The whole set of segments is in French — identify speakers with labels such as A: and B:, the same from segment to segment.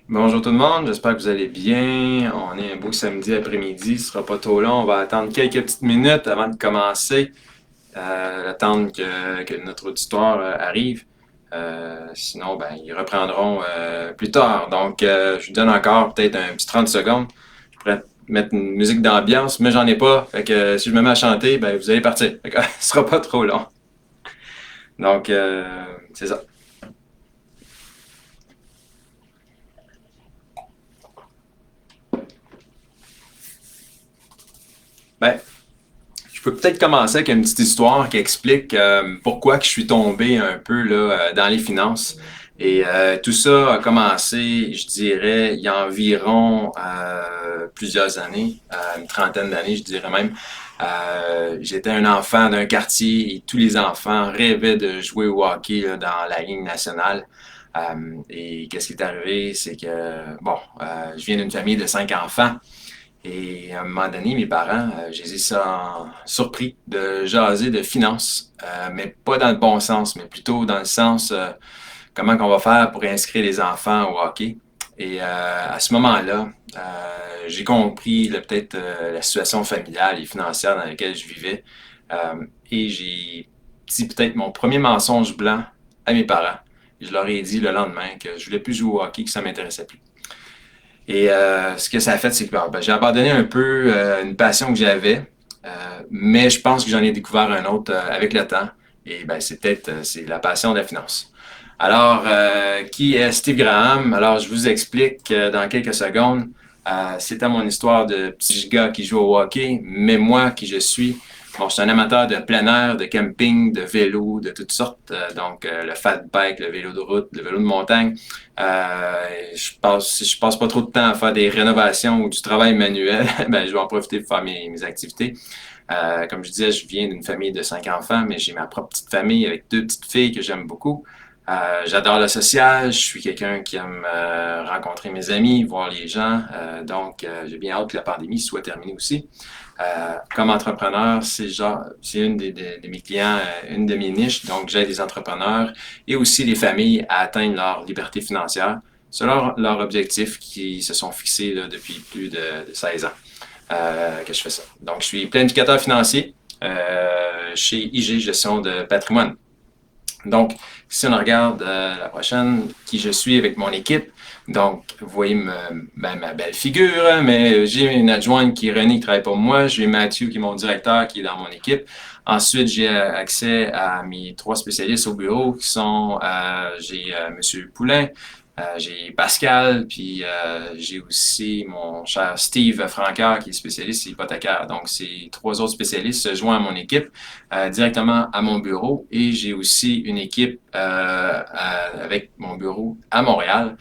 A: Bonjour tout le monde, j'espère que vous allez bien. On est un beau samedi après-midi, ce sera pas trop long. On va attendre quelques petites minutes avant de commencer, attendre que notre auditoire arrive. Sinon, ben, ils reprendront plus tard. Donc, je vous donne encore peut-être un petit 30 secondes. Je pourrais mettre une musique d'ambiance, mais j'en ai pas. Fait que si je me mets à chanter, ben, vous allez partir. Fait que, ce sera pas trop long. Donc, c'est ça. Ben, je peux peut-être commencer avec une petite histoire qui explique pourquoi que je suis tombé un peu là, dans les finances. Et tout ça a commencé, je dirais, il y a environ plusieurs années, une trentaine d'années, je dirais même. J'étais un enfant d'un quartier et tous les enfants rêvaient de jouer au hockey là, dans la Ligue nationale. Et qu'est-ce qui est arrivé, c'est que, bon, je viens d'une famille de 5 enfants. Et à un moment donné, mes parents, je les ai surpris de jaser de finances, mais pas dans le bon sens, mais plutôt dans le sens comment qu'on va faire pour inscrire les enfants au hockey. Et à ce moment-là, j'ai compris peut-être la situation familiale et financière dans laquelle je vivais. Et j'ai dit peut-être mon premier mensonge blanc à mes parents. Je leur ai dit le lendemain que je voulais plus jouer au hockey, que ça m'intéressait plus. Et ce que ça a fait, c'est que ben, j'ai abandonné un peu une passion que j'avais, mais je pense que j'en ai découvert un autre avec le temps. Et ben, c'est peut-être c'est la passion de la finance. Alors, qui est Steve Graham? Alors, je vous explique dans quelques secondes. C'était mon histoire de petit gars qui joue au hockey, mais moi, qui je suis, bon, je suis un amateur de plein air, de camping, de vélo, de toutes sortes. Donc, le fat bike, le vélo de route, le vélo de montagne. Si je passe pas trop de temps à faire des rénovations ou du travail manuel, ben, je vais en profiter pour faire mes activités. Comme je disais, je viens d'une famille de 5 enfants, mais j'ai ma propre petite famille avec 2 petites filles que j'aime beaucoup. J'adore le social, je suis quelqu'un qui aime rencontrer mes amis, voir les gens. Donc, j'ai bien hâte que la pandémie soit terminée aussi. Comme entrepreneur, c'est une de mes clients, une de mes niches. Donc, j'aide les entrepreneurs et aussi les familles à atteindre leur liberté financière. C'est leur objectif qui se sont fixés là, depuis plus de 16 ans que je fais ça. Donc, je suis planificateur financier chez IG Gestion de patrimoine. Donc, si on regarde la prochaine, qui je suis avec mon équipe, donc, vous voyez ma belle figure, mais j'ai une adjointe qui est René qui travaille pour moi, j'ai Mathieu qui est mon directeur qui est dans mon équipe. Ensuite, j'ai accès à mes 3 spécialistes au bureau qui sont, j'ai Monsieur Poulain, j'ai Pascal, puis j'ai aussi mon cher Steve Francaire qui est spécialiste hypothécaire. Donc, ces 3 autres spécialistes se joignent à mon équipe directement à mon bureau et j'ai aussi une équipe avec mon bureau à Montréal.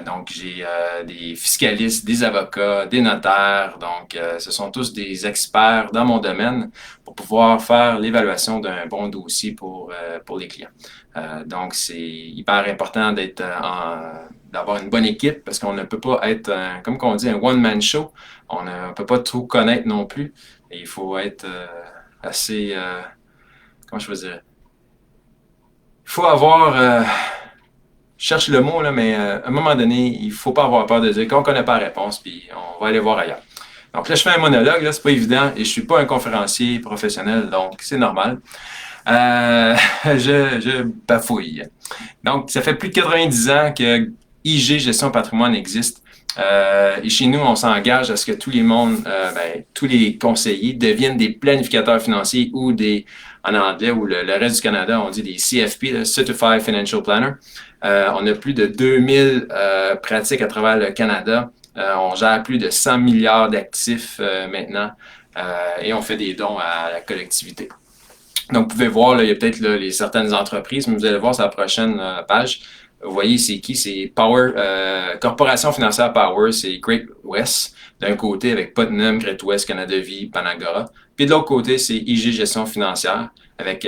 A: Donc, j'ai des fiscalistes, des avocats, des notaires. Donc, ce sont tous des experts dans mon domaine pour pouvoir faire l'évaluation d'un bon dossier pour les clients. Donc, c'est hyper important d'avoir une bonne équipe parce qu'on ne peut pas être, comme on dit, un one-man show. On ne peut pas tout connaître non plus. Et il faut être assez, comment je veux dire, il faut avoir, je cherche le mot, là, mais à un moment donné, il ne faut pas avoir peur de dire qu'on ne connaît pas la réponse, puis on va aller voir ailleurs. Donc là, je fais un monologue, là, c'est pas évident, et je suis pas un conférencier professionnel, donc c'est normal. Euh, je bafouille. Donc, ça fait plus de 90 ans que IG Gestion Patrimoine existe. Et chez nous, on s'engage à ce que tous les conseillers deviennent des planificateurs financiers ou en anglais ou le reste du Canada, on dit des CFP, là, Certified Financial Planner. On a plus de 2000 pratiques à travers le Canada. On gère plus de 100 milliards d'actifs maintenant et on fait des dons à la collectivité. Donc, vous pouvez voir, là, il y a peut-être là, certaines entreprises, mais vous allez voir sur la prochaine page. Vous voyez, c'est qui? C'est Power, Corporation financière Power, c'est Great West, d'un côté avec Putnam, Great West, Canada Vie, Panagora. Puis de l'autre côté, c'est IG Gestion financière, avec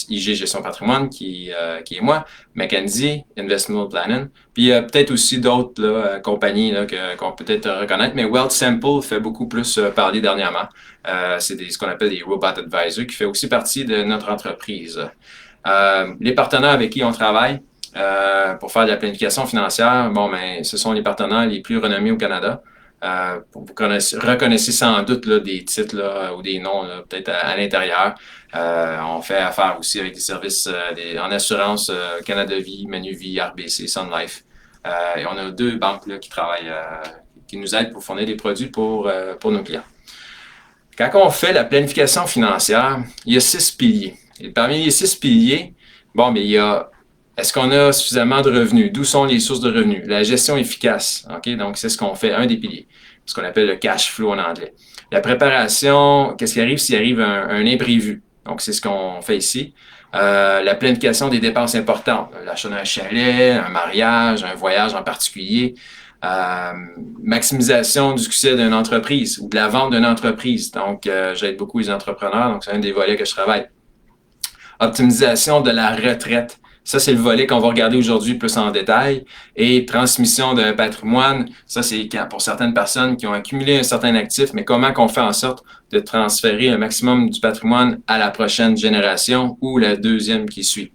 A: IG Gestion patrimoine, qui est moi, McKenzie, Investment Planning. Puis peut-être aussi d'autres compagnies qu'on peut peut-être reconnaître, mais Wealth Simple fait beaucoup plus parler dernièrement. C'est ce qu'on appelle des Robot Advisors, qui fait aussi partie de notre entreprise. Les partenaires avec qui on travaille, pour faire de la planification financière. Bon, ben, ce sont les partenaires les plus renommés au Canada. Vous reconnaissez sans doute là, des titres là, ou des noms peut-être à l'intérieur. On fait affaire aussi avec des services en assurance Canada Vie, Manuvie, RBC, Sun Life. Et on a deux banques là, qui travaillent, qui nous aident pour fournir des produits pour nos clients. Quand on fait la planification financière, il y a 6 piliers. Et parmi les 6 piliers, bon, mais il y a est-ce qu'on a suffisamment de revenus? D'où sont les sources de revenus? La gestion efficace. OK? Donc, c'est ce qu'on fait, un des piliers. Ce qu'on appelle le cash flow en anglais. La préparation, qu'est-ce qui arrive s'il arrive un imprévu? Donc, c'est ce qu'on fait ici. La planification des dépenses importantes. L'achat d'un chalet, un mariage, un voyage en particulier. Maximisation du succès d'une entreprise ou de la vente d'une entreprise. Donc, j'aide beaucoup les entrepreneurs. Donc, c'est un des volets que je travaille. Optimisation de la retraite. Ça, c'est le volet qu'on va regarder aujourd'hui plus en détail. Et transmission d'un patrimoine, ça, c'est pour certaines personnes qui ont accumulé un certain actif, mais comment qu'on fait en sorte de transférer un maximum du patrimoine à la prochaine génération ou la deuxième qui suit.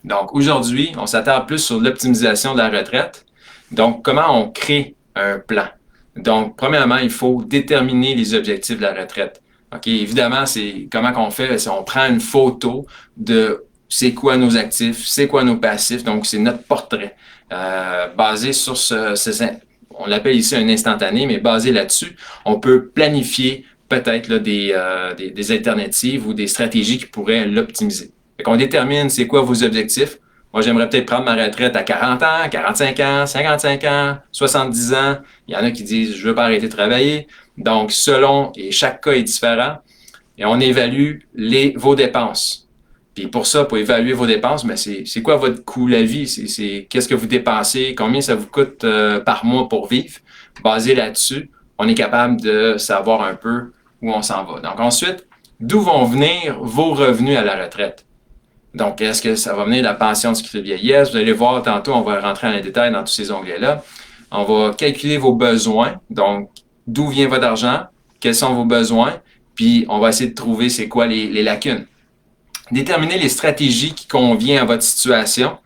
A: Donc, aujourd'hui, on s'attarde plus sur l'optimisation de la retraite. Donc, comment on crée un plan? Donc, premièrement, il faut déterminer les objectifs de la retraite. OK, évidemment, c'est comment qu'on fait? C'est on prend une photo de c'est quoi nos actifs, c'est quoi nos passifs. Donc, c'est notre portrait basé sur on l'appelle ici un instantané, mais basé là-dessus, on peut planifier peut-être là, des alternatives ou des stratégies qui pourraient l'optimiser. Fait qu'on détermine c'est quoi vos objectifs. Moi, j'aimerais peut-être prendre ma retraite à 40 ans, 45 ans, 55 ans, 70 ans. Il y en a qui disent je veux pas arrêter de travailler. Donc, et chaque cas est différent, et on évalue vos dépenses. Puis pour ça, pour évaluer vos dépenses, ben c'est quoi votre coût la vie? C'est qu'est-ce que vous dépensez? Combien ça vous coûte par mois pour vivre? Basé là-dessus, on est capable de savoir un peu où on s'en va. Donc ensuite, d'où vont venir vos revenus à la retraite? Donc, est-ce que ça va venir de la pension de sécurité vieillesse? Vous allez voir tantôt, on va rentrer en détail dans tous ces onglets-là. On va calculer vos besoins. Donc, d'où vient votre argent? Quels sont vos besoins? Puis, on va essayer de trouver c'est quoi les lacunes. Déterminer les stratégies qui conviennent à votre situation.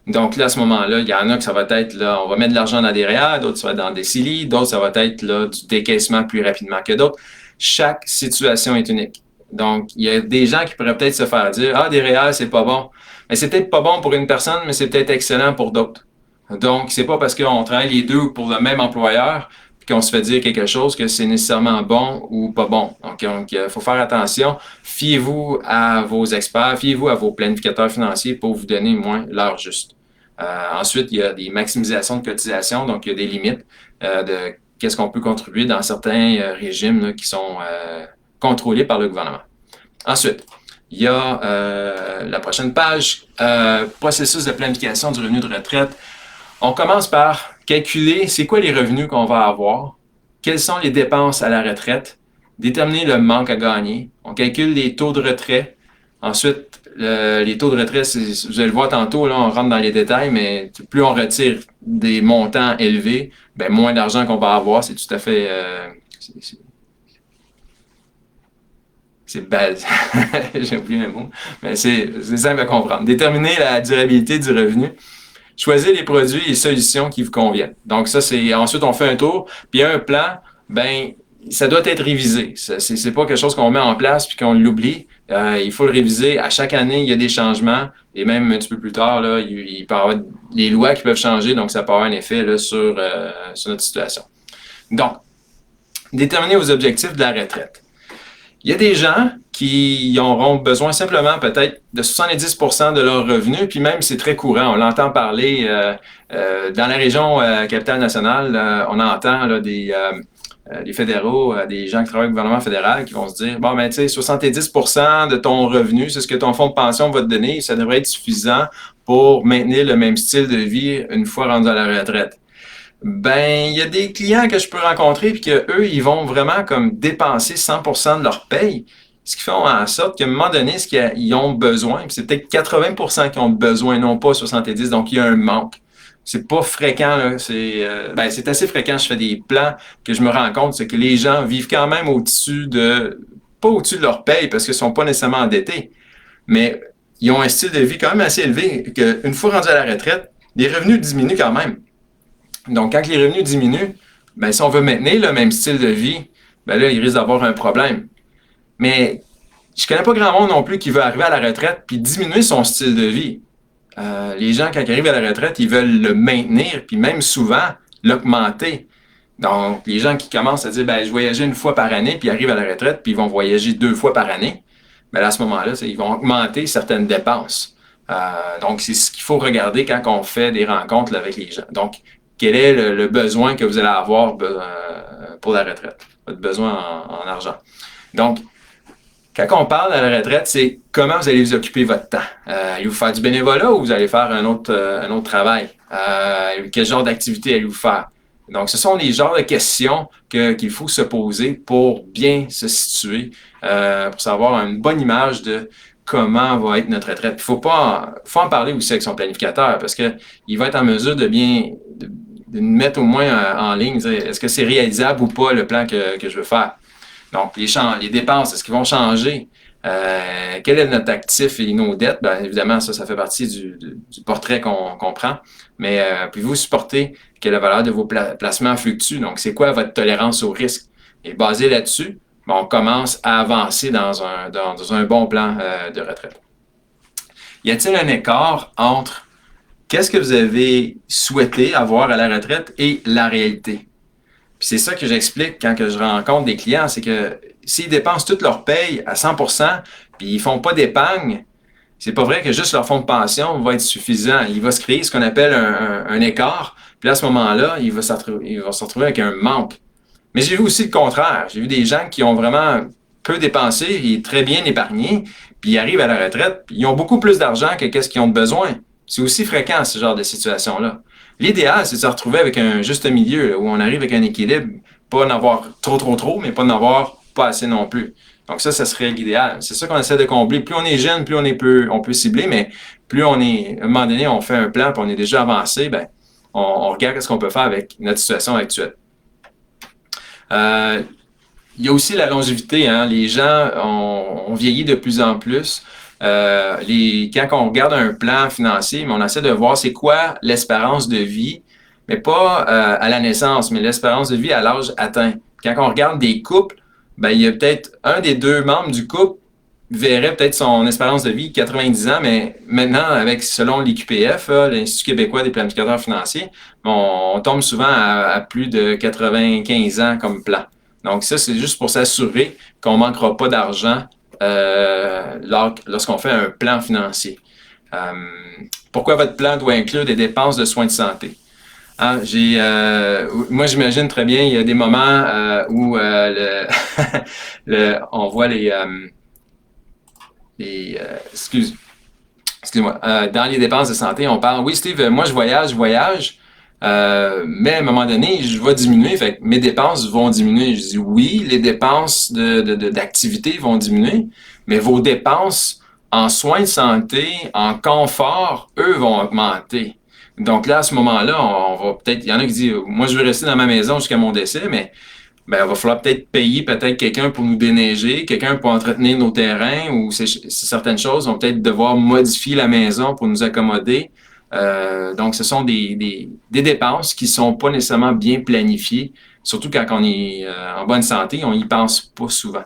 A: Donc là, à ce moment-là, il y en a que ça va être, là, on va mettre de l'argent dans des REER, d'autres ça va être dans des CELI, d'autres ça va être là, du décaissement plus rapidement que d'autres. Chaque situation est unique. Donc, il y a des gens qui pourraient peut-être se faire dire « Ah, des REER, c'est pas bon. » Mais c'est peut-être pas bon pour une personne, mais c'est peut-être excellent pour d'autres. Donc, c'est pas parce qu'on travaille les deux pour le même employeur qu'on se fait dire quelque chose que c'est nécessairement bon ou pas bon. Donc, il faut faire attention. Fiez-vous à vos experts, fiez-vous à vos planificateurs financiers pour vous donner moins l'heure juste. Ensuite, il y a des maximisations de cotisation, donc il y a des limites de qu'est-ce qu'on peut contribuer dans certains régimes là, qui sont contrôlés par le gouvernement. Ensuite, il y a la prochaine page, processus de planification du revenu de retraite. On commence par calculer c'est quoi les revenus qu'on va avoir, quelles sont les dépenses à la retraite, déterminer le manque à gagner. On calcule les taux de retrait. Ensuite, les taux de retrait, vous allez le voir tantôt, là, on rentre dans les détails, mais plus on retire des montants élevés, ben, moins d'argent qu'on va avoir. C'est tout à fait... c'est base. J'ai oublié un mot. Mais c'est simple à comprendre. Déterminer la durabilité du revenu. Choisir les produits et solutions qui vous conviennent. Donc ça, c'est ensuite on fait un tour, puis un plan, ben ça doit être révisé. C'est pas quelque chose qu'on met en place puis qu'on l'oublie. Il faut le réviser. À chaque année, il y a des changements, et même un petit peu plus tard, là, il peut y avoir des lois qui peuvent changer, donc ça peut avoir un effet là, sur notre situation. Donc, déterminer vos objectifs de la retraite. Il y a des gens qui auront besoin simplement peut-être de 70% de leurs revenus, puis même c'est très courant, on l'entend parler dans la région Capitale-Nationale, on entend là, des fédéraux, des gens qui travaillent au gouvernement fédéral qui vont se dire, bon ben tu sais, 70% de ton revenu, c'est ce que ton fonds de pension va te donner, ça devrait être suffisant pour maintenir le même style de vie une fois rendu à la retraite. Ben, il y a des clients que je peux rencontrer puis que eux, ils vont vraiment comme dépenser 100% de leur paye, ce qui fait en sorte qu'à un moment donné, ce qu'ils ont besoin, puis c'est peut-être 80% qui ont besoin, non pas 70%, donc il y a un manque. C'est pas fréquent, là. C'est assez fréquent. Je fais des plans que je me rends compte, c'est que les gens vivent quand même pas au-dessus de leur paye parce qu'ils sont pas nécessairement endettés, mais ils ont un style de vie quand même assez élevé, qu'une fois rendus à la retraite, les revenus diminuent quand même. Donc, quand les revenus diminuent, ben, si on veut maintenir le même style de vie, ben là, il risque d'avoir un problème. Mais je connais pas grand monde non plus qui veut arriver à la retraite puis diminuer son style de vie. Les gens, quand ils arrivent à la retraite, ils veulent le maintenir, puis même souvent, l'augmenter. Donc, les gens qui commencent à dire, ben, je voyageais une fois par année, puis ils arrivent à la retraite, puis ils vont voyager 2 fois par année, ben, à ce moment-là, ils vont augmenter certaines dépenses. Donc, c'est ce qu'il faut regarder quand on fait des rencontres là, avec les gens. Donc, quel est le besoin que vous allez avoir pour la retraite, votre besoin en argent. Donc, quand on parle de la retraite, c'est comment vous allez vous occuper votre temps. Allez-vous faire du bénévolat ou vous allez faire un autre travail? Quel genre d'activité allez-vous faire? Donc, ce sont les genres de questions qu'il faut se poser pour bien se situer, pour savoir une bonne image de comment va être notre retraite. Il faut en parler aussi avec son planificateur parce que il va être en mesure de mettre au moins en ligne, est-ce que c'est réalisable ou pas le plan que je veux faire. Donc, les dépenses, est-ce qu'ils vont changer? Quel est notre actif et nos dettes? Bien, évidemment, ça fait partie du portrait qu'on prend. Mais pouvez-vous supporter que la valeur de vos placements fluctue? Donc, c'est quoi votre tolérance au risque? Et basé là-dessus, on commence à avancer dans un bon plan de retraite. Y a-t-il un écart entre qu'est-ce que vous avez souhaité avoir à la retraite et la réalité? Puis c'est ça que j'explique quand que je rencontre des clients, c'est que s'ils dépensent toute leur paye à 100%, puis ils font pas d'épargne, c'est pas vrai que juste leur fonds de pension va être suffisant. Il va se créer ce qu'on appelle un écart. Puis là, à ce moment-là, il va se retrouver avec un manque. Mais j'ai vu aussi le contraire. J'ai vu des gens qui ont vraiment peu dépensé et très bien épargné, puis ils arrivent à la retraite, puis ils ont beaucoup plus d'argent que qu'est-ce qu'ils ont de besoin. C'est aussi fréquent, ce genre de situation-là. L'idéal, c'est de se retrouver avec un juste milieu, là, où on arrive avec un équilibre, pas en avoir trop, mais pas en avoir pas assez non plus. Donc ça serait l'idéal. C'est ça qu'on essaie de combler. Plus on est jeune, plus on peut cibler, mais plus à un moment donné, on fait un plan, puis on est déjà avancé, ben, on regarde ce qu'on peut faire avec notre situation actuelle. Il y a aussi la longévité, hein. Les gens ont vieilli de plus en plus. Quand on regarde un plan financier, on essaie de voir c'est quoi l'espérance de vie, mais pas à la naissance, mais l'espérance de vie à l'âge atteint. Quand on regarde des couples, ben, il y a peut-être un des deux membres du couple verrait peut-être son espérance de vie 90 ans, mais maintenant, selon l'IQPF, l'Institut québécois des planificateurs financiers, on tombe souvent à plus de 95 ans comme plan. Donc ça, c'est juste pour s'assurer qu'on ne manquera pas d'argent lorsqu'on fait un plan financier. Pourquoi votre plan doit inclure des dépenses de soins de santé? Hein, moi, j'imagine très bien, il y a des moments où on voit excuse-moi, dans les dépenses de santé, on parle, oui, Steve, moi, je voyage, mais à un moment donné, je vais diminuer, fait que mes dépenses vont diminuer. Je dis, oui, les dépenses d'activité vont diminuer, mais vos dépenses en soins de santé, en confort, eux, vont augmenter. Donc là, à ce moment-là, on va peut-être, il y en a qui disent, moi, je veux rester dans ma maison jusqu'à mon décès, mais ben, il va falloir peut-être payer quelqu'un pour nous déneiger, quelqu'un pour entretenir nos terrains, ou certaines choses vont peut-être devoir modifier la maison pour nous accommoder. Donc, ce sont des dépenses qui sont pas nécessairement bien planifiées, surtout quand on est en bonne santé, on y pense pas souvent.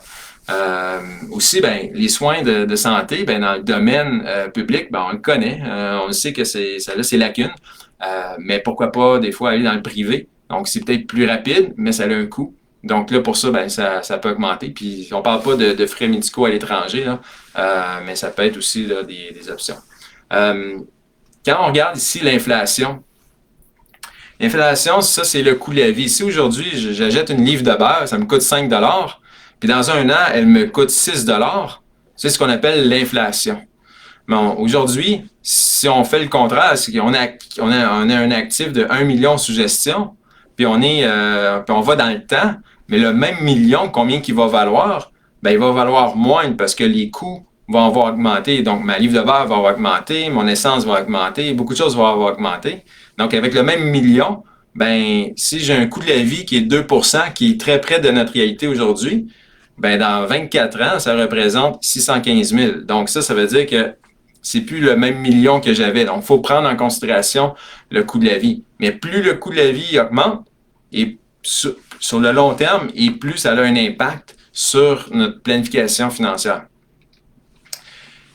A: Aussi, ben, les soins de santé, ben, dans le domaine public, ben, on le connaît, on le sait que ça a ses lacunes, mais pourquoi pas des fois aller dans le privé. Donc, c'est peut-être plus rapide, mais ça a un coût. Donc là, pour ça, ben, ça peut augmenter. Puis on parle pas de frais médicaux à l'étranger, là, mais ça peut être aussi là, des options. Quand on regarde ici l'inflation, ça, c'est le coût de la vie. Si aujourd'hui, j'achète une livre de beurre, ça me coûte 5 $, puis dans un an, elle me coûte 6 $, c'est ce qu'on appelle l'inflation. Bon, aujourd'hui, si on fait le contraire, c'est qu'on a un actif de 1 million sous gestion, puis on va dans le temps, mais le même million, combien qu'il va valoir? Ben, il va valoir moins parce que les coûts vont avoir augmenté. Donc, ma livre de beurre va avoir augmenté, mon essence va augmenter, beaucoup de choses vont avoir augmenté. Donc, avec le même million, ben, si j'ai un coût de la vie qui est 2%, qui est très près de notre réalité aujourd'hui, ben, dans 24 ans, ça représente 615 000. Donc, ça veut dire que c'est plus le même million que j'avais. Donc, il faut prendre en considération le coût de la vie. Mais plus le coût de la vie augmente, et sur le long terme, et plus ça a un impact sur notre planification financière.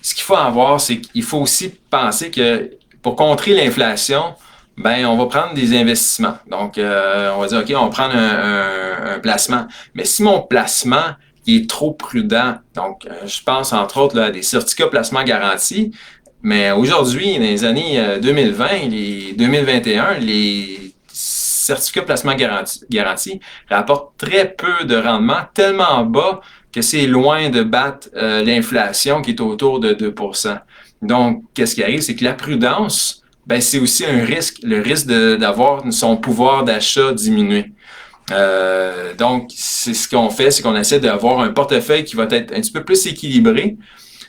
A: Ce qu'il faut avoir, c'est qu'il faut aussi penser que pour contrer l'inflation, ben on va prendre des investissements. Donc, on va dire, OK, on va prendre un placement. Mais si mon placement est trop prudent, donc je pense entre autres là, à des certificats placement garantis, mais aujourd'hui, dans les années 2020, les 2021, les certificats placement garantis rapportent très peu de rendement, tellement bas que c'est loin de battre l'inflation qui est autour de 2%. Donc, qu'est-ce qui arrive? C'est que la prudence, ben, c'est aussi un risque, le risque d'avoir son pouvoir d'achat diminué. Donc, c'est ce qu'on fait, c'est qu'on essaie d'avoir un portefeuille qui va être un petit peu plus équilibré,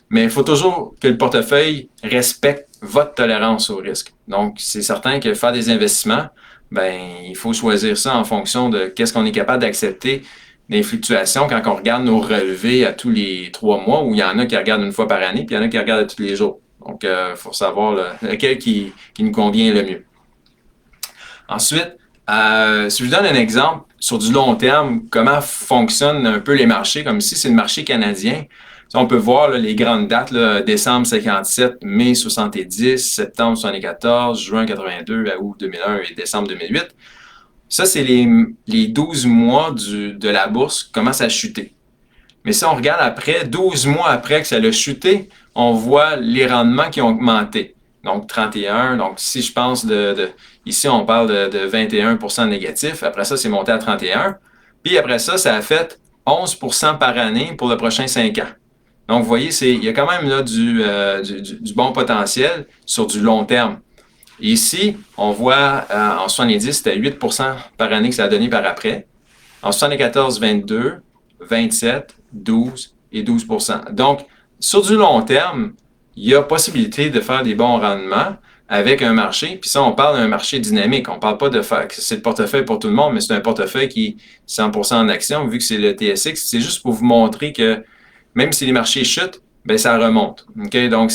A: mais il faut toujours que le portefeuille respecte votre tolérance au risque. Donc, c'est certain que faire des investissements, ben, il faut choisir ça en fonction de qu'est-ce qu'on est capable d'accepter des fluctuations quand on regarde nos relevés à tous les 3 mois, où il y en a qui regardent une fois par année, puis il y en a qui regardent à tous les jours. Donc, il faut savoir lequel qui nous convient le mieux. Ensuite, si je vous donne un exemple sur du long terme, comment fonctionnent un peu les marchés, comme ici, c'est le marché canadien. On peut voir là, les grandes dates, là, décembre 57, mai 70, septembre 74, juin 82, août 2001 et décembre 2008. Ça, c'est les 12 mois de la bourse, comment ça a chuté. Mais si on regarde après, 12 mois après que ça a chuté, on voit les rendements qui ont augmenté. Donc 31, donc si je pense ici on parle de 21% négatif, après ça c'est monté à 31, puis après ça, ça a fait 11% par année pour le prochain 5 ans. Donc vous voyez, il y a quand même là du bon potentiel sur du long terme. Et ici, on voit en 70, c'était 8% par année que ça a donné par après. En 74, 22, 27, 12 et 12%. Donc, sur du long terme, il y a possibilité de faire des bons rendements avec un marché. Puis ça, on parle d'un marché dynamique. On ne parle pas de faire que c'est le portefeuille pour tout le monde, mais c'est un portefeuille qui est 100% en action, vu que c'est le TSX. C'est juste pour vous montrer que même si les marchés chutent, ben ça remonte. Okay? Donc,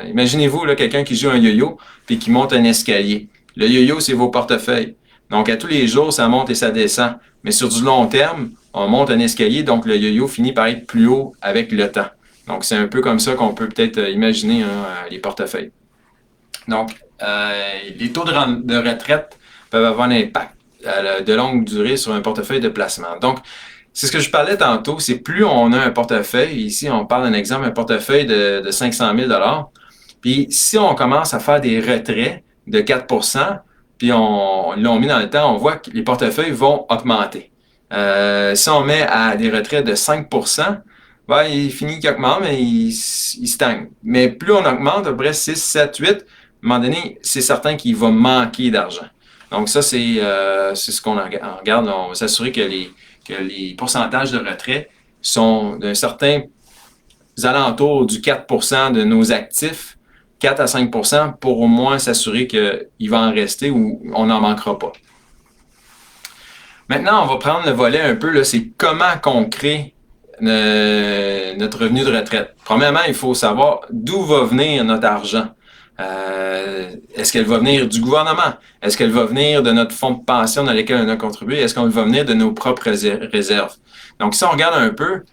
A: imaginez-vous là, quelqu'un qui joue un yo-yo puis qui monte un escalier. Le yo-yo, c'est vos portefeuilles. Donc, à tous les jours, ça monte et ça descend. Mais sur du long terme, on monte un escalier, donc le yo-yo finit par être plus haut avec le temps. Donc, c'est un peu comme ça qu'on peut peut-être imaginer les portefeuilles. Donc, les taux de retraite peuvent avoir un impact de longue durée sur un portefeuille de placement. Donc, c'est ce que je parlais tantôt, c'est plus on a un portefeuille, ici on parle d'un exemple, un portefeuille de 500 000 $, puis si on commence à faire des retraits de 4%, puis on l'ont mis dans le temps, on voit que les portefeuilles vont augmenter. Si on met à des retraits de 5%, ben, il finit qu'il augmente, mais il stagne. Mais plus on augmente, à peu près 6, 7, 8, à un moment donné, c'est certain qu'il va manquer d'argent. Donc ça, c'est ce qu'on regarde. On va s'assurer que les pourcentages de retrait sont d'un certain alentour du 4% de nos actifs, 4 à 5% pour au moins s'assurer qu'il va en rester ou on n'en manquera pas. Maintenant, on va prendre le volet un peu, c'est comment qu'on crée notre revenu de retraite. Premièrement, il faut savoir d'où va venir notre argent. Est-ce qu'elle va venir du gouvernement? Est-ce qu'elle va venir de notre fonds de pension dans lequel on a contribué? Est-ce qu'on va venir de nos propres réserves? Donc, si on regarde un peu,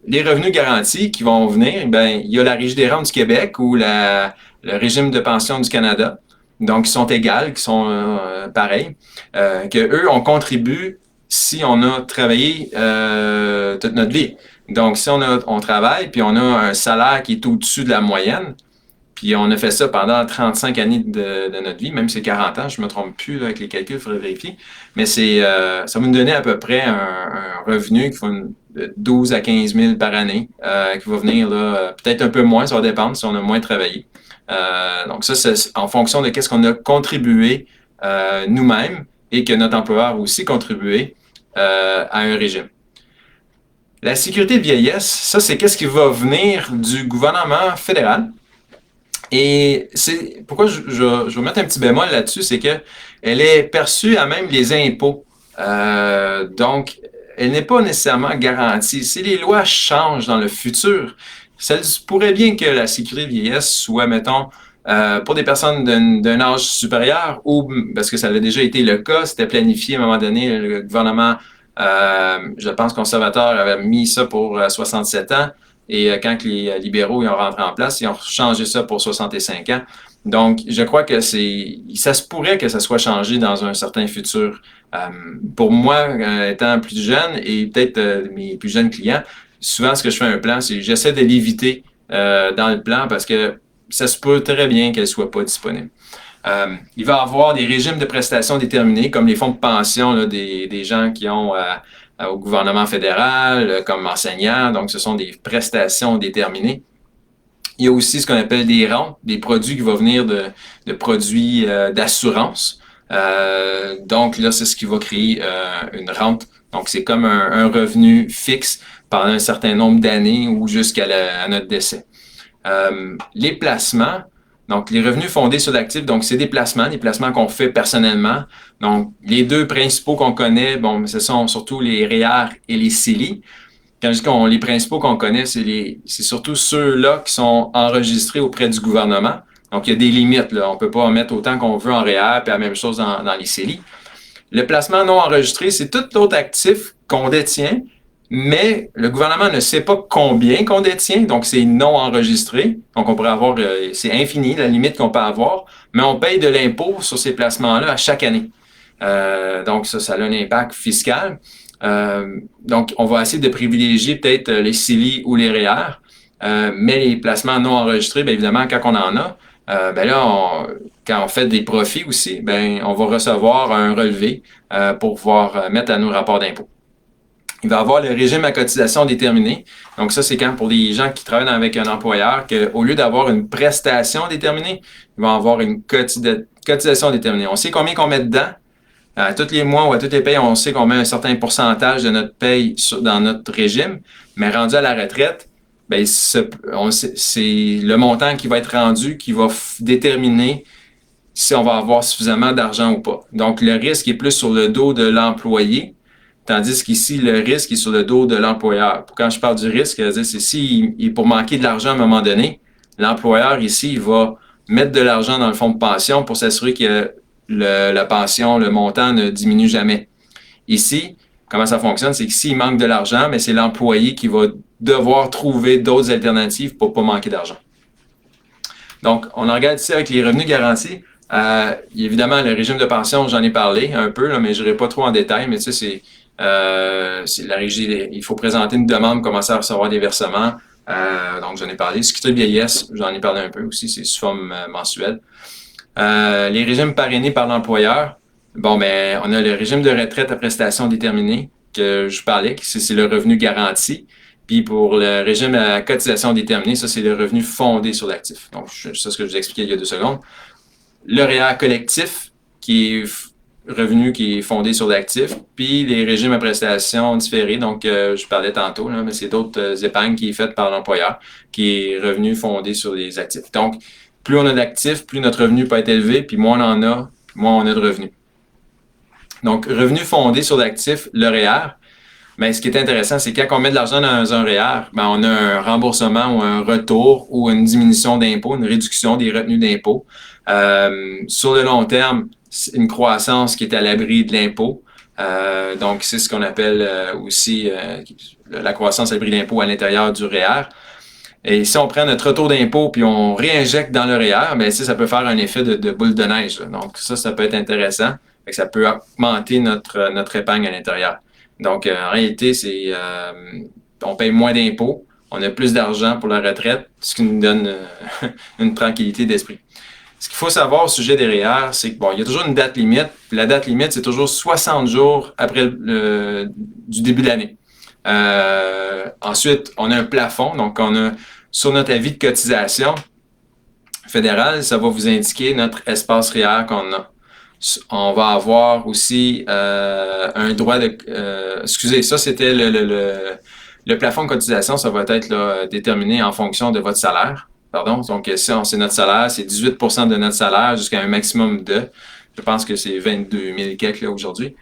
A: les revenus garantis qui vont venir, ben, il y a la Régie des rentes du Québec ou le régime de pension du Canada, donc qui sont égales, qui sont pareils, que eux, on contribue si on a travaillé toute notre vie. Donc, si on travaille puis on a un salaire qui est au-dessus de la moyenne, puis on a fait ça pendant 35 années de notre vie, même si c'est 40 ans, je ne me trompe plus là, avec les calculs, il faudrait vérifier. Mais ça va nous donner à peu près un revenu qui va de 12 à 15 000 par année, qui va venir peut-être un peu moins, ça va dépendre si on a moins travaillé. Donc ça, c'est en fonction de qu'est-ce qu'on a contribué nous-mêmes et que notre employeur a aussi contribué à un régime. La sécurité de vieillesse, ça, c'est qu'est-ce qui va venir du gouvernement fédéral. Et c'est pourquoi je vais mettre un petit bémol là-dessus, c'est que elle est perçue à même les impôts. Donc, elle n'est pas nécessairement garantie. Si les lois changent dans le futur, Ça se pourrait bien que la sécurité vieillesse soit, mettons, pour des personnes d'un âge supérieur, ou parce que ça a déjà été le cas, c'était planifié à un moment donné, le gouvernement, je pense, conservateur avait mis ça pour 67 ans, et quand les libéraux ils ont rentré en place, ils ont changé ça pour 65 ans. Donc, je crois que ça se pourrait que ça soit changé dans un certain futur. Euh, pour moi, étant plus jeune et peut-être mes plus jeunes clients, souvent ce que je fais un plan, c'est que j'essaie de l'éviter dans le plan parce que ça se peut très bien qu'elle ne soit pas disponible. Il va y avoir des régimes de prestations déterminés, comme les fonds de pension là, des gens qui ont au gouvernement fédéral, comme enseignants. Donc, ce sont des prestations déterminées. Il y a aussi ce qu'on appelle des rentes, des produits qui vont venir de produits d'assurance. Donc, là, c'est ce qui va créer une rente. Donc, c'est comme un revenu fixe pendant un certain nombre d'années ou jusqu'à notre décès. Les placements, donc les revenus fondés sur l'actif, donc c'est des placements qu'on fait personnellement. Donc, les deux principaux qu'on connaît, bon, ce sont surtout les REER et les CELI. Quand je dis les principaux qu'on connaît, c'est surtout ceux-là qui sont enregistrés auprès du gouvernement. Donc, il y a des limites, là. On ne peut pas en mettre autant qu'on veut en REER, puis la même chose dans les CELI. Le placement non enregistré, c'est tout l'autre actif qu'on détient, mais le gouvernement ne sait pas combien qu'on détient, donc c'est non enregistré. Donc, on pourrait avoir, c'est infini la limite qu'on peut avoir, mais on paye de l'impôt sur ces placements-là à chaque année. Donc, ça a un impact fiscal. Donc, on va essayer de privilégier peut-être les CELI ou les REER, mais les placements non enregistrés, bien évidemment, quand on en a, ben là, quand on fait des profits aussi, ben on va recevoir un relevé pour pouvoir mettre à nos rapports d'impôt. Il va y avoir le régime à cotisation déterminée. Donc ça, c'est quand pour les gens qui travaillent avec un employeur, qu'au lieu d'avoir une prestation déterminée, ils vont avoir une cotisation déterminée. On sait combien qu'on met dedans. À tous les mois ou à toutes les payes, on sait qu'on met un certain pourcentage de notre paye dans notre régime, mais rendu à la retraite, ben, c'est le montant qui va être rendu qui va déterminer si on va avoir suffisamment d'argent ou pas. Donc, le risque est plus sur le dos de l'employé, tandis qu'ici, le risque est sur le dos de l'employeur. Quand je parle du risque, c'est si pour manquer de l'argent à un moment donné, l'employeur ici, il va mettre de l'argent dans le fonds de pension pour s'assurer que la pension, le montant ne diminue jamais. Ici, comment ça fonctionne? C'est que s'il manque de l'argent, mais c'est l'employé qui va devoir trouver d'autres alternatives pour ne pas manquer d'argent. Donc, on en regarde ici avec les revenus garantis. Évidemment, le régime de pension, j'en ai parlé un peu, là, mais je n'irai pas trop en détail, mais tu sais, c'est la régie, il faut présenter une demande, commencer à recevoir des versements. Donc, j'en ai parlé. Sécurité vieillesse, j'en ai parlé un peu aussi, c'est sous forme mensuelle. Les régimes parrainés par l'employeur, bon, ben, on a le régime de retraite à prestations déterminées que je parlais, c'est le revenu garanti. Puis pour le régime à cotisation déterminée, ça, c'est le revenu fondé sur l'actif. Donc, c'est ce que je vous ai expliqué il y a 2 secondes. Le REER collectif, qui est revenu qui est fondé sur l'actif, puis les régimes à prestations différées, donc je parlais tantôt, là, mais c'est d'autres épargnes qui est faite par l'employeur, qui est revenu fondé sur les actifs. Donc, plus on a d'actifs, plus notre revenu peut être élevé, puis moins on en a, moins on a de revenus. Donc, revenu fondé sur l'actif, le REER, mais ce qui est intéressant, c'est quand on met de l'argent dans un REER, ben on a un remboursement ou un retour ou une diminution d'impôt, une réduction des retenus d'impôt. Sur le long terme, c'est une croissance qui est à l'abri de l'impôt. Donc, c'est ce qu'on appelle aussi la croissance à l'abri de l'impôt à l'intérieur du REER. Et si on prend notre retour d'impôt puis on réinjecte dans le REER, ben ça peut faire un effet de boule de neige. Là. Donc, ça peut être intéressant. Ça peut augmenter notre épargne à l'intérieur. Donc, en réalité, on paye moins d'impôts, on a plus d'argent pour la retraite, ce qui nous donne une tranquillité d'esprit. Ce qu'il faut savoir au sujet des REER, c'est que il y a toujours une date limite. Puis la date limite, c'est toujours 60 jours après du début de l'année. Ensuite, on a un plafond, donc on a sur notre avis de cotisation fédérale, ça va vous indiquer notre espace REER qu'on a. On va avoir aussi un droit de... excusez, ça c'était le plafond de cotisation, ça va être là, déterminé en fonction de votre salaire. Pardon, donc si c'est notre salaire, c'est 18% de notre salaire jusqu'à un maximum de... Je pense que c'est 22 000 quelques là aujourd'hui.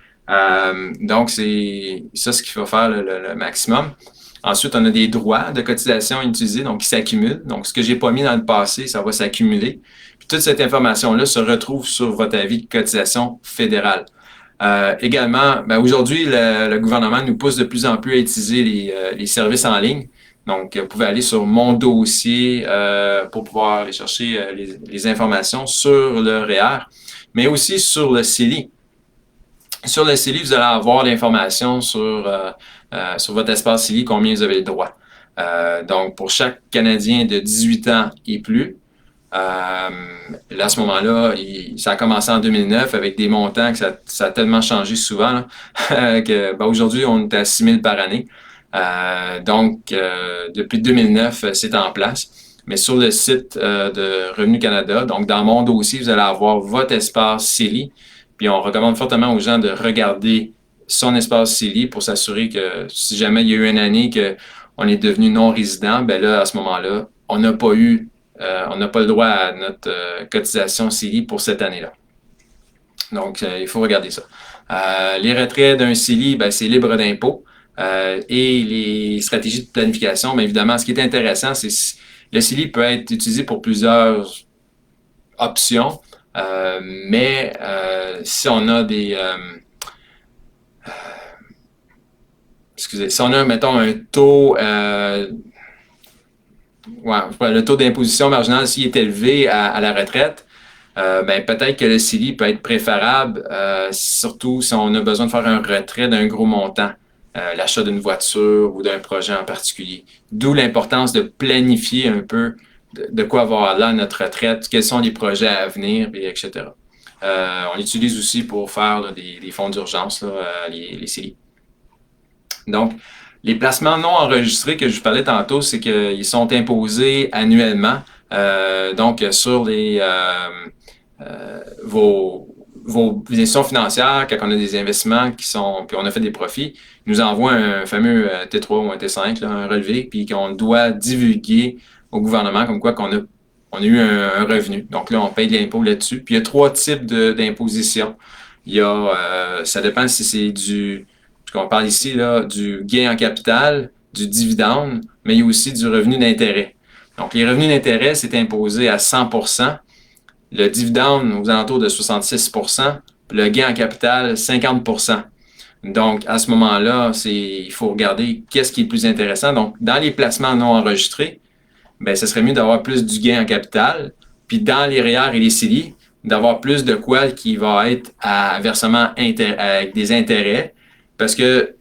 A: Donc c'est ça ce qu'il faut faire le maximum. Ensuite, on a des droits de cotisation utilisés, donc qui s'accumulent. Donc, ce que j'ai pas mis dans le passé, ça va s'accumuler. Puis toute cette information-là se retrouve sur votre avis de cotisation fédérale. Également, aujourd'hui, le gouvernement nous pousse de plus en plus à utiliser les services en ligne. Donc, vous pouvez aller sur Mon dossier pour pouvoir aller chercher les informations sur le REER, mais aussi sur le CELI. Sur le CELI, vous allez avoir l'information sur votre espace CELI, combien vous avez le droit. Donc, pour chaque Canadien de 18 ans et plus, là, à ce moment-là, ça a commencé en 2009 avec des montants que ça a tellement changé souvent là, que aujourd'hui, on est à 6 000 par année. Depuis 2009, c'est en place. Mais sur le site de Revenu Canada, donc dans Mon dossier, vous allez avoir votre espace CELI. Puis on recommande fortement aux gens de regarder son espace CELI pour s'assurer que si jamais il y a eu une année qu'on est devenu non-résident, ben là, à ce moment-là, on n'a pas le droit à notre cotisation CELI pour cette année-là. Donc, il faut regarder ça. Les retraits d'un CELI, ben, c'est libre d'impôt. Et les stratégies de planification, bien évidemment, ce qui est intéressant, c'est que le CELI peut être utilisé pour plusieurs options, mais si on a si on a, mettons, un taux, le taux d'imposition marginale, s'il est élevé à la retraite, peut-être que le CELI peut être préférable, surtout si on a besoin de faire un retrait d'un gros montant. L'achat d'une voiture ou d'un projet en particulier. D'où l'importance de planifier un peu de quoi avoir là notre retraite, quels sont les projets à venir, etc. On l'utilise aussi pour faire là, des fonds d'urgence, les CELI. Donc, les placements non enregistrés que je vous parlais tantôt, c'est qu'ils sont imposés annuellement. Donc, sur vos institutions financières, quand on a des investissements puis on a fait des profits, ils nous envoient un fameux T3 ou un T5, là, un relevé, puis qu'on doit divulguer au gouvernement comme quoi qu'on a eu un revenu. Donc là, on paye de l'impôt là-dessus. Puis il y a 3 types d'imposition. Il y a, ça dépend si c'est qu'on parle ici, là, du gain en capital, du dividende, mais il y a aussi du revenu d'intérêt. Donc les revenus d'intérêt, c'est imposé à 100%. Le dividende aux alentours de 66%, le gain en capital 50%. Donc, à ce moment-là, il faut regarder qu'est-ce qui est le plus intéressant. Donc, dans les placements non enregistrés, ce serait mieux d'avoir plus du gain en capital. Puis dans les REER et les CELI, d'avoir plus de quoi qui va être à versement avec des intérêts. Parce que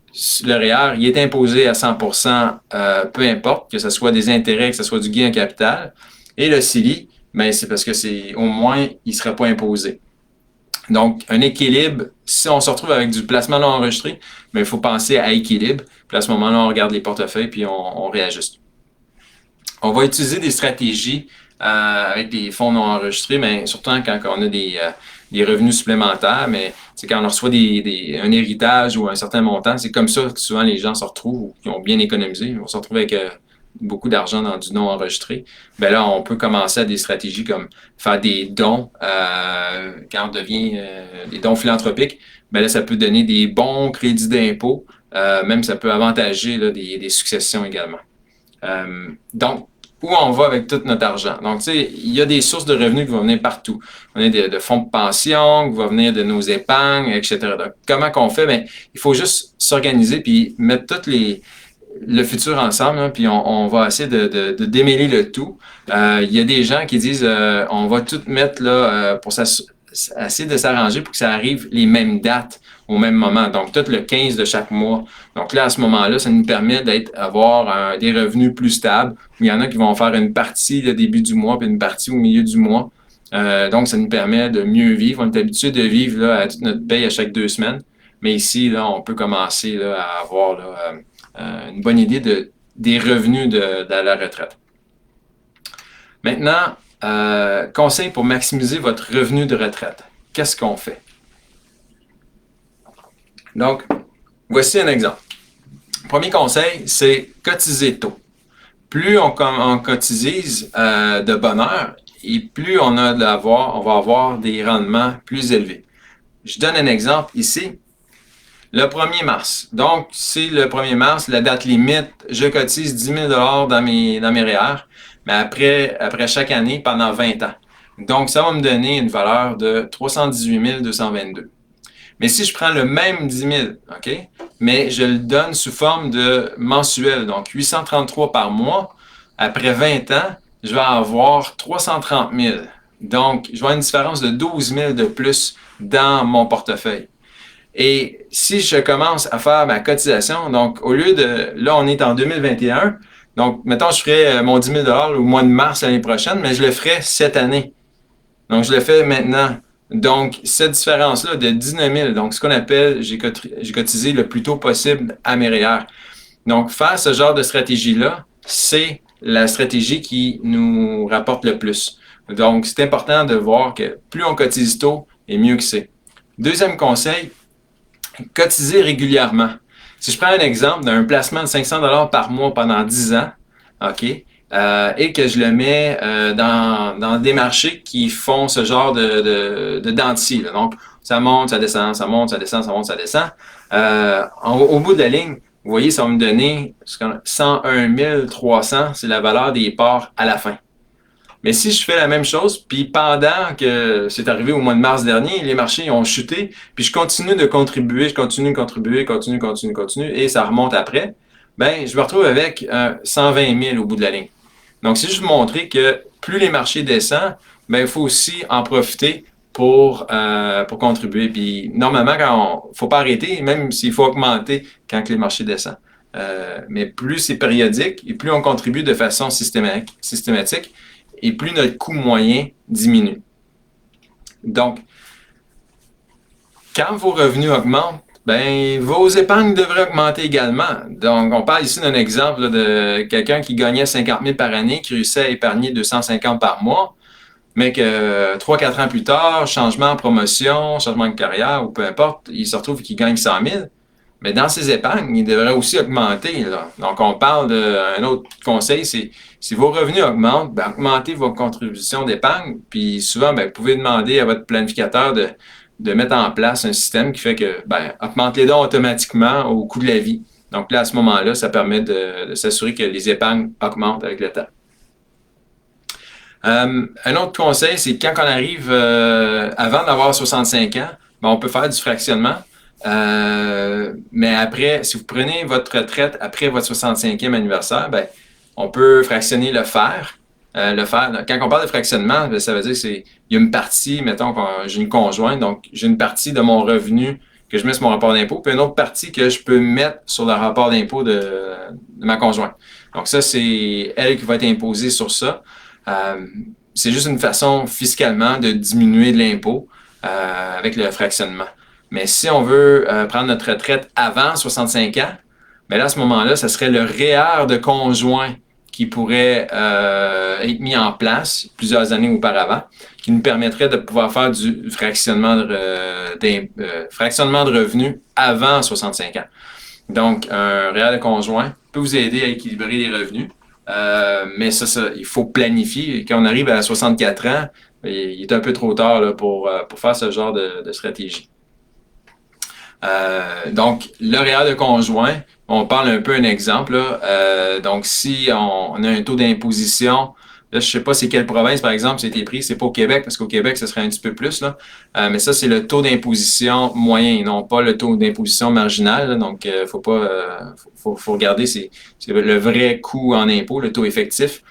A: le REER, il est imposé à 100%, peu importe, que ce soit des intérêts, que ce soit du gain en capital. Et le CELI, c'est parce que au moins, il ne sera pas imposé. Donc, un équilibre, si on se retrouve avec du placement non enregistré, il faut penser à équilibre. Puis à ce moment-là, on regarde les portefeuilles puis on réajuste. On va utiliser des stratégies avec des fonds non enregistrés, mais surtout quand on a des revenus supplémentaires, mais c'est quand on reçoit un héritage ou un certain montant, c'est comme ça que souvent les gens se retrouvent ou qui ont bien économisé. Ils vont se retrouver avec beaucoup d'argent dans du non enregistré. Là, on peut commencer à des stratégies comme faire des dons quand on devient des dons philanthropiques. Là, ça peut donner des bons crédits d'impôt. Même ça peut avantager là, des successions également. Donc, où on va avec tout notre argent? Donc, tu sais, il y a des sources de revenus qui vont venir partout. On a de fonds de pension, qui vont venir de nos épargnes, etc. Donc, comment qu'on fait? Il faut juste s'organiser puis mettre le futur ensemble, hein, puis on va essayer de démêler le tout. Il y a des gens qui disent on va tout mettre là pour essayer de s'arranger pour que ça arrive les mêmes dates au même moment. Donc, tout le 15 de chaque mois. Donc là, à ce moment-là, ça nous permet d'avoir des revenus plus stables. Il y en a qui vont faire une partie le début du mois puis une partie au milieu du mois. Donc, ça nous permet de mieux vivre. On est habitué de vivre là, à toute notre paye à chaque 2 semaines. Mais ici, là, on peut commencer là, à avoir une bonne idée des revenus de la retraite. Maintenant, conseil pour maximiser votre revenu de retraite. Qu'est-ce qu'on fait? Donc, voici un exemple. Premier conseil, c'est cotiser tôt. Plus on cotise de bonne heure et plus on va avoir des rendements plus élevés. Je donne un exemple ici. Le 1er mars. Donc, c'est le 1er mars, la date limite. Je cotise 10 000 dans mes REER, mais après chaque année pendant 20 ans. Donc, ça va me donner une valeur de 318 222. Mais si je prends le même 10 000, OK, mais je le donne sous forme de mensuel, donc 833 par mois, après 20 ans, je vais avoir 330 000. Donc, je vais avoir une différence de 12 000 de plus dans mon portefeuille. Et si je commence à faire ma cotisation, donc au lieu de, là on est en 2021, donc mettons je ferais mon 10 000 au mois de mars l'année prochaine, mais je le ferais cette année. Donc je le fais maintenant. Donc cette différence-là de 19 000, donc ce qu'on appelle, j'ai cotisé le plus tôt possible à mes REER. Donc faire ce genre de stratégie-là, c'est la stratégie qui nous rapporte le plus. Donc c'est important de voir que plus on cotise tôt, et mieux que c'est. Deuxième conseil, cotiser régulièrement. Si je prends un exemple d'un placement de 500 par mois pendant 10 ans, OK, et que je le mets dans des marchés qui font ce genre de dentier. Donc, ça monte, ça descend, ça monte, ça descend, ça monte, ça descend. Au bout de la ligne, vous voyez, ça va me donner 101 300, c'est la valeur des parts à la fin. Mais si je fais la même chose, puis pendant que c'est arrivé au mois de mars dernier, les marchés ont chuté, puis je continue de contribuer, je continue de contribuer, continue, et ça remonte après, ben je me retrouve avec 120 000 au bout de la ligne. Donc, c'est juste montrer que plus les marchés descendent, ben il faut aussi en profiter pour contribuer. Puis normalement, faut pas arrêter, même s'il faut augmenter quand les marchés descendent. Mais plus c'est périodique et plus on contribue de façon systématique, et plus notre coût moyen diminue. Donc, quand vos revenus augmentent, ben, vos épargnes devraient augmenter également. Donc, on parle ici d'un exemple là, de quelqu'un qui gagnait 50 000 par année, qui réussit à épargner 250 par mois, mais que 3-4 ans plus tard, changement, promotion, changement de carrière ou peu importe, il se retrouve qu'il gagne 100 000. Mais dans ses épargnes, il devrait aussi augmenter. Là. Donc, on parle d'un autre conseil, c'est si vos revenus augmentent, ben, augmentez vos contributions d'épargne. Puis souvent, ben, vous pouvez demander à votre planificateur de mettre en place un système qui fait que ben, augmente les dons automatiquement au coût de la vie. Donc là, à ce moment-là, ça permet de s'assurer que les épargnes augmentent avec le temps. Un autre conseil, c'est quand on arrive avant d'avoir 65 ans, ben, on peut faire du fractionnement. Mais après, si vous prenez votre retraite après votre 65e anniversaire, ben, on peut fractionner le fer. Quand on parle de fractionnement, ben, ça veut dire qu'il y a une partie, mettons, j'ai une conjointe, donc j'ai une partie de mon revenu que je mets sur mon rapport d'impôt, puis une autre partie que je peux mettre sur le rapport d'impôt de ma conjointe. Donc ça, c'est elle qui va être imposée sur ça. C'est juste une façon fiscalement de diminuer de l'impôt avec le fractionnement. Mais si on veut prendre notre retraite avant 65 ans, bien là, à ce moment-là, ça serait le REER de conjoint qui pourrait être mis en place plusieurs années auparavant, qui nous permettrait de pouvoir faire du fractionnement de revenus avant 65 ans. Donc, un REER de conjoint peut vous aider à équilibrer les revenus, mais ça, il faut planifier. Quand on arrive à 64 ans, il est un peu trop tard là, pour faire ce genre de stratégie. Donc, le REER de conjoint, on parle un peu un exemple. Là. Donc, si on a un taux d'imposition, là, je sais pas c'est quelle province, par exemple, c'était pris, c'est pas au Québec, parce qu'au Québec, ce serait un petit peu plus. Là. Mais ça, c'est le taux d'imposition moyen, non pas le taux d'imposition marginal. Là. Donc, faut pas faut regarder c'est le vrai coût en impôt, le taux effectif.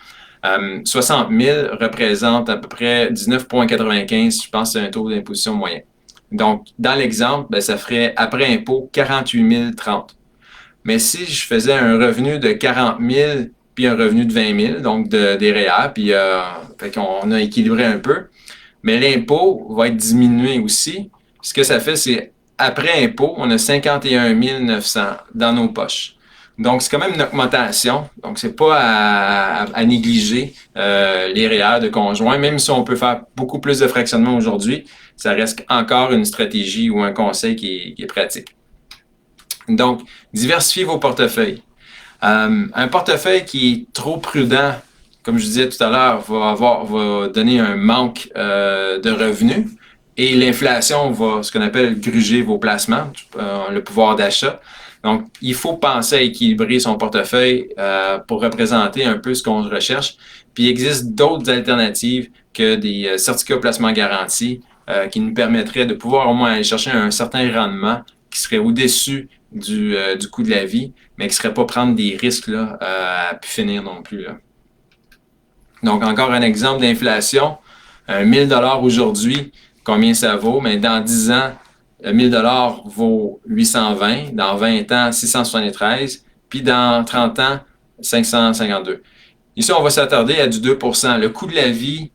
A: 60 000 représente à peu près 19,95, je pense que c'est un taux d'imposition moyen. Donc, dans l'exemple, ben, ça ferait, après impôt, 48 030. Mais si je faisais un revenu de 40 000 puis un revenu de 20 000, donc des REER, puis fait qu'on a équilibré un peu, mais l'impôt va être diminué aussi. Ce que ça fait, c'est, après impôt, on a 51 900 dans nos poches. Donc, c'est quand même une augmentation. Donc, c'est pas à négliger les REER de conjoint. Même si on peut faire beaucoup plus de fractionnement aujourd'hui, ça reste encore une stratégie ou un conseil qui est pratique. Donc, diversifiez vos portefeuilles. Un portefeuille qui est trop prudent, comme je disais tout à l'heure, va donner un manque de revenus. et l'inflation va, ce qu'on appelle, gruger vos placements, le pouvoir d'achat. Donc, il faut penser à équilibrer son portefeuille pour représenter un peu ce qu'on recherche. Puis, il existe d'autres alternatives que des certificats de placement garantis qui nous permettraient de pouvoir au moins aller chercher un certain rendement qui serait au-dessus du coût de la vie, mais qui ne serait pas prendre des risques là, à pu finir non plus. Là. Donc, encore un exemple d'inflation. 1000 dollars aujourd'hui, combien ça vaut? Mais dans 10 ans, 1000 dollars vaut 820. Dans 20 ans, 673. Puis dans 30 ans, 552. Ici, on va s'attarder à du 2%. Le coût de la vie,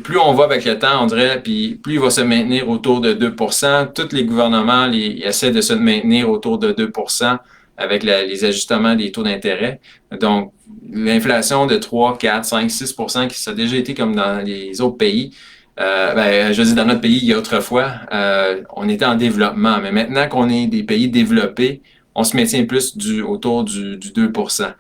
A: plus on va avec le temps, on dirait, puis plus il va se maintenir autour de 2%. Tous les gouvernements essaient de se maintenir autour de 2% avec les ajustements des taux d'intérêt. Donc, l'inflation de 3, 4, 5, 6%, qui ça a déjà été comme dans les autres pays, je veux dire, dans notre pays, il y a autrefois, on était en développement. Mais maintenant qu'on est des pays développés, on se maintient plus autour du 2%.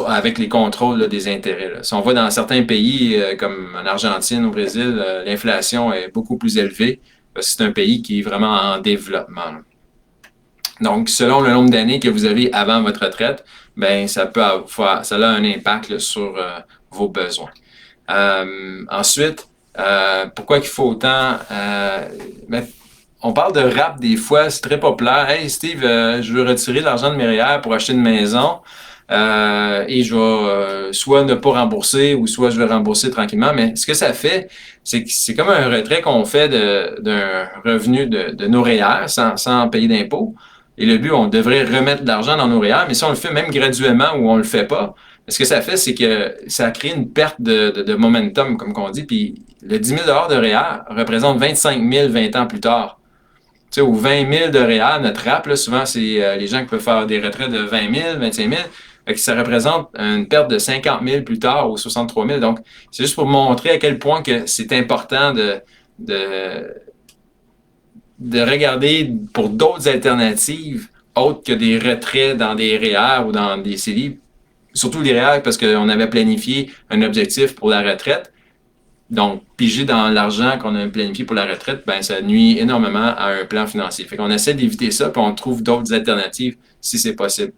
A: Avec les contrôles là, des intérêts. Là. Si on va dans certains pays, comme en Argentine, au Brésil, l'inflation est beaucoup plus élevée parce que c'est un pays qui est vraiment en développement. Là. Donc, selon le nombre d'années que vous avez avant votre retraite, ben ça a un impact là, sur vos besoins. Ensuite, pourquoi il faut autant... on parle de rap des fois, c'est très populaire. « Hey Steve, je veux retirer de l'argent de mes REER pour acheter une maison et je vais soit ne pas rembourser ou soit je vais rembourser tranquillement. » Mais ce que ça fait, c'est que c'est comme un retrait qu'on fait d'un revenu de nos REER sans payer d'impôts. Et le but, on devrait remettre de l'argent dans nos REER, mais si on le fait même graduellement ou on le fait pas, ce que ça fait, c'est que ça crée une perte de momentum, comme on dit. Puis le 10 000 de REER représente 25 000 20 ans plus tard. Tu sais, aux 20 000 de REER, notre rap, là, souvent, c'est les gens qui peuvent faire des retraits de 20 000, 25 000. Fait que ça représente une perte de 50 000 plus tard ou 63 000. Donc, c'est juste pour montrer à quel point que c'est important de regarder pour d'autres alternatives autres que des retraits dans des REER ou dans des CELI. Surtout les REER parce qu'on avait planifié un objectif pour la retraite. Donc, piger dans l'argent qu'on a planifié pour la retraite, ben ça nuit énormément à un plan financier. Fait qu'on essaie d'éviter ça, puis on trouve d'autres alternatives si c'est possible.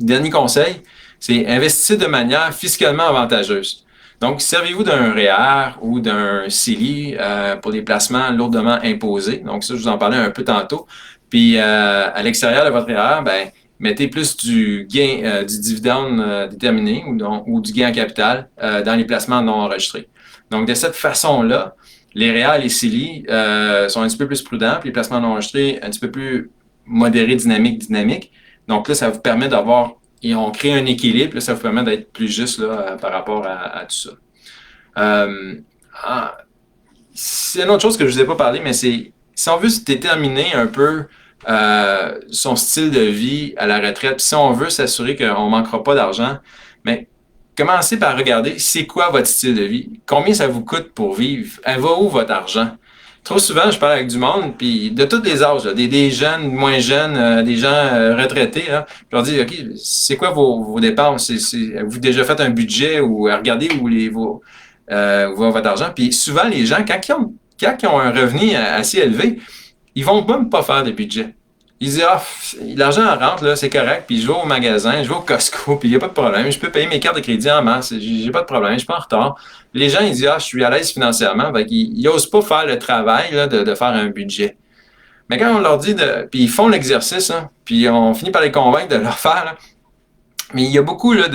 A: Dernier conseil, c'est investir de manière fiscalement avantageuse. Donc, servez-vous d'un REER ou d'un CELI pour des placements lourdement imposés. Donc, ça, je vous en parlais un peu tantôt. Puis, à l'extérieur de votre REER, ben, mettez plus du gain, du dividende déterminé ou du gain en capital dans les placements non enregistrés. Donc, de cette façon-là, les REER et les CELI sont un petit peu plus prudents, puis les placements non enregistrés un petit peu plus modérés, dynamiques. Donc là, ça vous permet d'avoir, et on crée un équilibre, là, ça vous permet d'être plus juste là, par rapport à tout ça. C'est une autre chose que je ne vous ai pas parlé, mais c'est, si on veut déterminer un peu son style de vie à la retraite, si on veut s'assurer qu'on ne manquera pas d'argent, mais commencez par regarder c'est quoi votre style de vie, combien ça vous coûte pour vivre, elle va où votre argent. Trop souvent, je parle avec du monde, puis de tous les âges, là, des jeunes, moins jeunes, des gens retraités. Là, je leur dis, OK, c'est quoi vos dépenses? Avez-vous déjà fait un budget ou regardez où va votre argent? Puis souvent, les gens, quand ils ont un revenu assez élevé, ils vont même pas faire de budget. Ils disent, l'argent rentre, là, c'est correct, puis je vais au magasin, je vais au Costco, puis il n'y a pas de problème. Je peux payer mes cartes de crédit en masse, j'ai pas de problème, je suis pas en retard. Les gens, ils disent, je suis à l'aise financièrement, fait qu'ils n'osent pas faire le travail là, de faire un budget. Mais quand on leur dit puis ils font l'exercice, hein, puis on finit par les convaincre de le faire, là, mais il y a beaucoup là,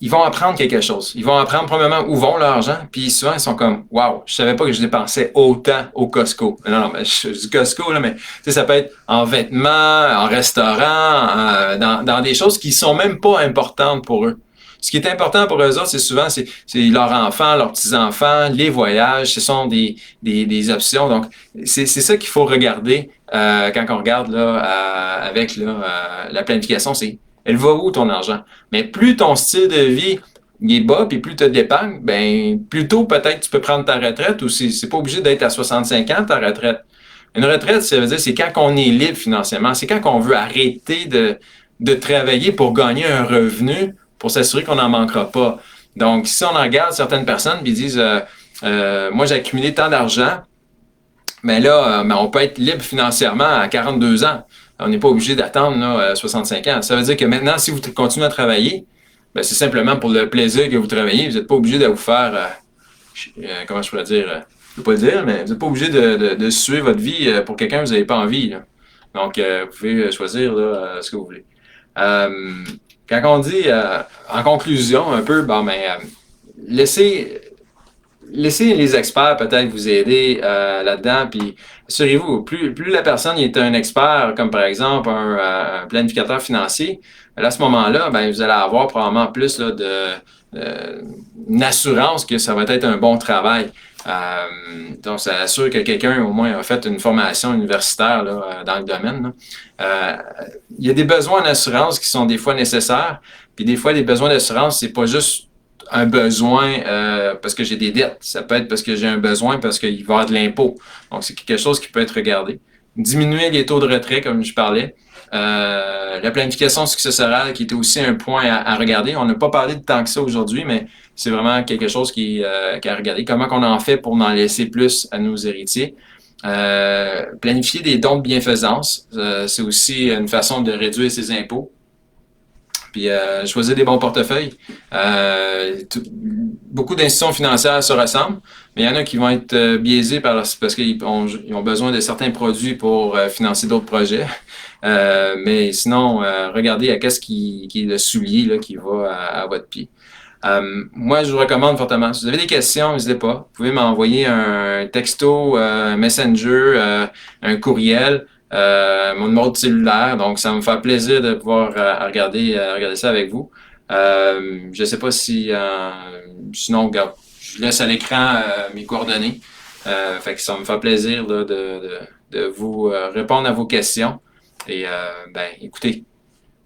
A: ils vont apprendre quelque chose. Ils vont apprendre premièrement où vont leur argent, puis souvent ils sont comme waouh, je savais pas que je dépensais autant au Costco. Non, mais je dis Costco là, mais tu sais ça peut être en vêtements, en restaurant, dans des choses qui sont même pas importantes pour eux. Ce qui est important pour eux autres, c'est souvent c'est leurs enfants, leurs petits-enfants, les voyages, ce sont des options. Donc c'est ça qu'il faut regarder quand on regarde là avec la planification, c'est elle va où ton argent? Mais plus ton style de vie est bas, puis plus tu as d'épargne, ben plus tôt peut-être tu peux prendre ta retraite ou c'est pas obligé d'être à 65 ans ta retraite. Une retraite, ça veut dire c'est quand on est libre financièrement, c'est quand on veut arrêter de travailler pour gagner un revenu pour s'assurer qu'on n'en manquera pas. Donc, si on en regarde certaines personnes, puis ils disent, moi j'ai accumulé tant d'argent, mais là, on peut être libre financièrement à 42 ans. On n'est pas obligé d'attendre là, 65 ans. Ça veut dire que maintenant, si vous continuez à travailler, ben, c'est simplement pour le plaisir que vous travaillez. Vous n'êtes pas obligé de vous faire, comment je pourrais dire, je ne peux pas le dire, mais vous n'êtes pas obligé de suivre votre vie pour quelqu'un que vous n'avez pas envie. Là. Donc, vous pouvez choisir là, ce que vous voulez. Euh, Quand on dit, en conclusion, un peu, bon, ben, laissez, laissez les experts peut-être vous aider là-dedans, puis assurez-vous, plus la personne est un expert, comme par exemple un planificateur financier, à ce moment-là, ben, vous allez avoir probablement plus là, une assurance que ça va être un bon travail. Donc, ça assure que quelqu'un, au moins, a fait une formation universitaire là, dans le domaine. Là. Il y a des besoins d'assurance qui sont des fois nécessaires, puis des fois, les besoins d'assurance, c'est pas juste un besoin parce que j'ai des dettes. Ça peut être parce que j'ai un besoin parce qu'il va y avoir de l'impôt. Donc, c'est quelque chose qui peut être regardé. Diminuer les taux de retrait, comme je parlais. La planification successorale qui était aussi un point à regarder. On n'a pas parlé de tant que ça aujourd'hui, mais c'est vraiment quelque chose qui à regarder. Comment on en fait pour en laisser plus à nos héritiers? Planifier des dons de bienfaisance, c'est aussi une façon de réduire ses impôts. Puis choisir des bons portefeuilles. Beaucoup d'institutions financières se ressemblent, mais il y en a qui vont être biaisés parce qu'ils ont besoin de certains produits pour financer d'autres projets. Mais sinon, regardez à qu'est-ce qui est le soulier là, qui va à votre pied. Moi, je vous recommande fortement. Si vous avez des questions, n'hésitez pas. Vous pouvez m'envoyer un texto, un messenger, un courriel, mon numéro de cellulaire. Donc, ça me fait plaisir de pouvoir regarder ça avec vous. Je ne sais pas si... sinon, regarde, je laisse à l'écran mes coordonnées. Fait que ça me fait plaisir là, de vous répondre à vos questions. Et ben, écoutez,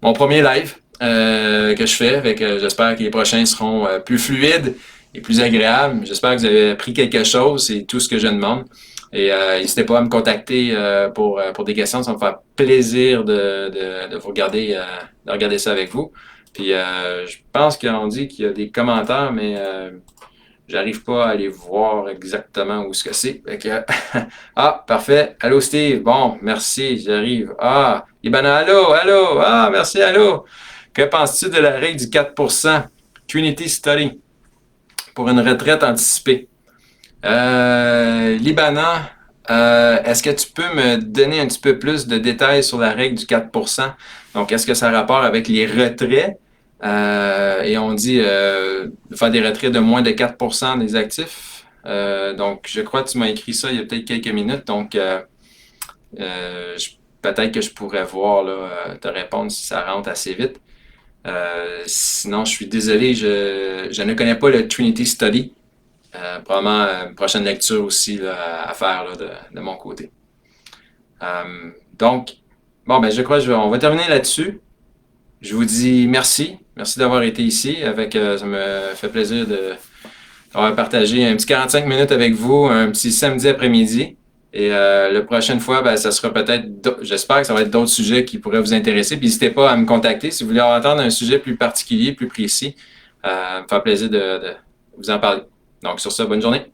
A: mon premier live que je fais. Fait que j'espère que les prochains seront plus fluides et plus agréables. J'espère que vous avez appris quelque chose. C'est tout ce que je demande. Et n'hésitez pas à me contacter pour des questions. Ça me fait plaisir de vous regarder, de regarder ça avec vous. Puis je pense qu'on dit qu'il y a des commentaires, mais j'arrive pas à aller voir exactement où ce que c'est. Fait que, ah, parfait. Allô, Steve. Bon, merci, j'arrive. Ah, Ibana, allô, allô. Ah, merci, allô. Que penses-tu de la règle du 4% Trinity Study pour une retraite anticipée? Libanan, est-ce que tu peux me donner un petit peu plus de détails sur la règle du 4%? Donc, est-ce que ça a rapport avec les retraits? Et on dit de faire des retraits de moins de 4% des actifs. Donc, je crois que tu m'as écrit ça il y a peut-être quelques minutes. Donc, peut-être que je pourrais voir là, te répondre si ça rentre assez vite. Sinon, je suis désolé, je ne connais pas le Trinity Study. Probablement une prochaine lecture aussi là, à faire là, de mon côté. Donc, bon, ben, je crois qu'on va terminer là-dessus. Je vous dis merci. Merci d'avoir été ici. Ça me fait plaisir d'avoir partagé un petit 45 minutes avec vous, un petit samedi après-midi. Et la prochaine fois, ben, ça sera j'espère que ça va être d'autres sujets qui pourraient vous intéresser. Puis n'hésitez pas à me contacter si vous voulez entendre un sujet plus particulier, plus précis. Ça me fait plaisir de vous en parler. Donc sur ça, bonne journée.